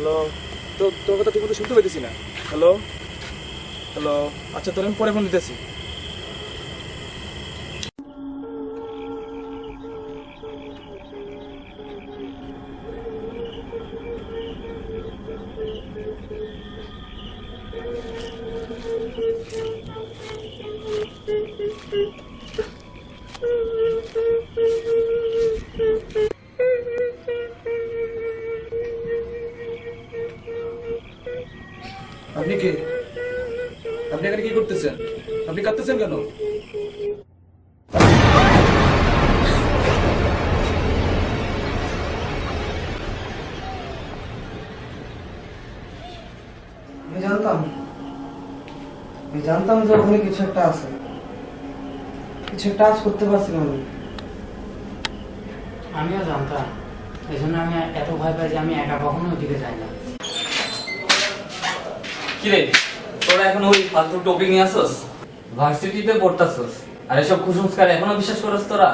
Hello, তো তোর কথা ঠিক মতো শুনতে পাইতেছি না। হ্যালো হ্যালো, আচ্ছা তোর আমি পরে ফোন দিতেছি। আপনি কে? আপনি এখানে কি করতেছেন? আপনি কাঁদতেছেন কেন? আমি জানতাম যে ওখানে কিছু একটা আছে, কিছু একটা আজ করতে পারছিলাম আমি। আমিও জানতাম, এই জন্য আমি এত ভয় পাই যে আমি একা কখনো ওইদিকে যাই না। কিরে তোরা এখন ওই ফালতু টপিক নিয়ে আসছস? ভার্সিটিতে পড়তাছস আর এসব কুসংস্কার এখনো বিশ্বাস করছ তোরা?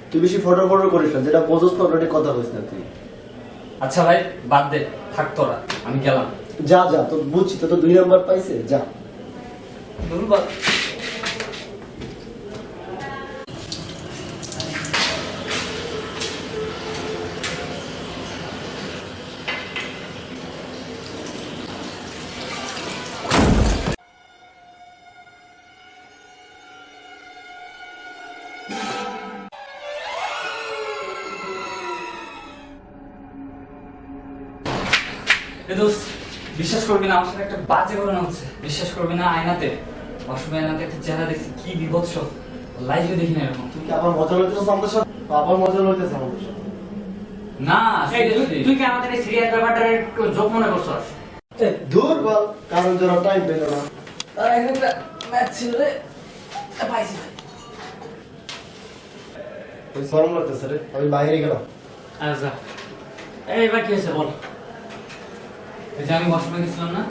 তুই বেশি ফটো করিস না, যেটা বোঝস না ওটা কথা কইস না তুই। আচ্ছা ভাই বাদ দে, থাক তোরা, আমি গেলাম। যা যা, তোর বুঝছি তো 2 নাম্বার পাইছে, যা। ধন্যবাদ। এ দোস্ত, বিশ্বাস করবি না, আমার সাথে একটা বাজে ঘটনা হচ্ছে। বিশ্বাস করবি না, আয়নাতে ওয়াশরুমে আয়নাতে একটা চেহারা দেখছি, কি বিভৎস, লাইফে দেখি না এরকম। তুই কি আবার মজা লইতেছিস আমাদের সাথে? আবার মজা লইতেছিস আমাদের সাথে? না এই seriously। তুই কি আমাদের এই সিরিয়াস ব্যাপারটা একটু জোক মনে করছস? দূর বল, কারণ জোর টাইম পেল না। আর এখানে একটা ম্যাচ ছিল রে, পাইছি। ওই গরম লাগতেছে রে, আমি বাইরে গেলাম। আচ্ছা, এইবার কি হয়েছে বল। এই যে আমি ওয়াশরুমে গেছিলাম না,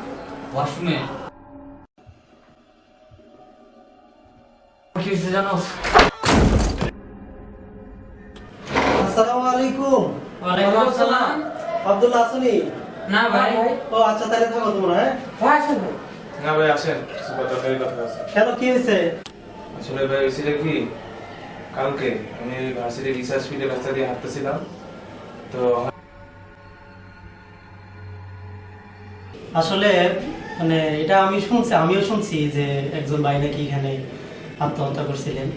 ওয়াশরুমে কি হয়েছে জানোস? আসসালামু আলাইকুম। ওয়ালাইকুম আসসালাম। আব্দুল্লাহ আসুনি? না ভাই। ও আচ্ছা, তাহলে থাকো তোমরা। হ্যাঁ, ভাই আসেন ভাই। না ভাই আসেন, কিছু দরকারি কথা আছে। কেন, কি হয়েছে? আসলে ভাই হয়েছিল কি, কালকে আমি ভার্সিটি রিসার্চ ফিল্ডে রাস্তা দিয়ে হাঁটতেছিলাম, তো আসলে মানে এটা আমিও শুনছি যে একজন ভাই নাকি এখানে আত্মহত্যা করছিলেন।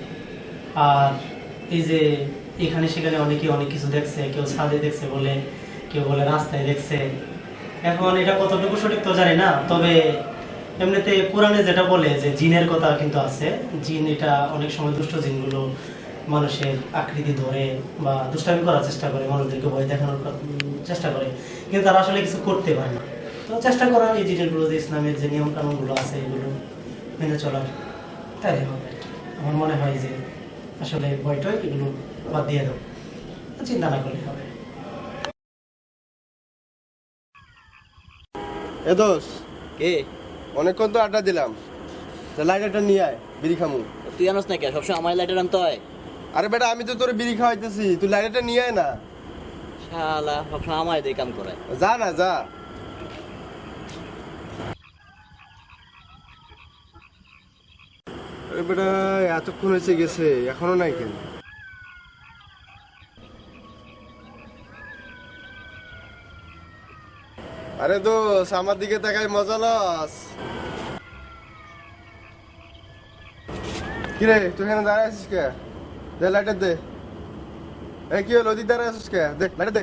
আর এই যে এখানে সেখানে অনেকে অনেক কিছু দেখছে, কেউ ছাদে দেখছে বলে, কেউ বলে রাস্তায় দেখছে। এখন এটা কতটুকু সঠিক তো জানি না, তবে এমনিতে কোরআনে যেটা বলে যে জিনের কথা কিন্তু আছে। জিন এটা অনেক সময় দুষ্ট জিনগুলো মানুষের আকৃতি ধরে বা দুষ্টামি করার চেষ্টা করে, মানুষদেরকে ভয় দেখানোর চেষ্টা করে, কিন্তু তারা আসলে কিছু করতে পারে না। তো চেষ্টা করা এই জিনিসগুলো, যে ইসলামের যে নিয়ম কানুনগুলো আছে এগুলো মেনে চলার, তাই হবে। আমার মনে হয় যে আসলে ভয়টয় এগুলো বাদ দিয়ে দাও, চিন্তা না করলে হবে। এ দোষ কে? অনেকক্ষণ তো আড্ডা দিলাম, লাইটারটা নিয়ে আয়, বিড়ি খামু। তুই জানোস না কে সবসময় আমার লাইটার আনতে হয়? আরে বেটা, আমি তো তোর বিড়ি খাওয়াইতেছি, তুই লাইটারটা নিয়ে আয় না। শালা সবসময় আমার দিয়ে কাম করায়। যা না যা। আরে বেটা, এতক্ষণ এসে গেছে, এখনো নাই কেন? আরে দোষ, আমার দিকে তাকাই মজা লস। কিরে তুই এখানে দাঁড়ায় আছিস কে? দে লাইটার দে। এই কি হলো, ওদিক দাঁড়ায় আছিস কে? দে লাইটার দে।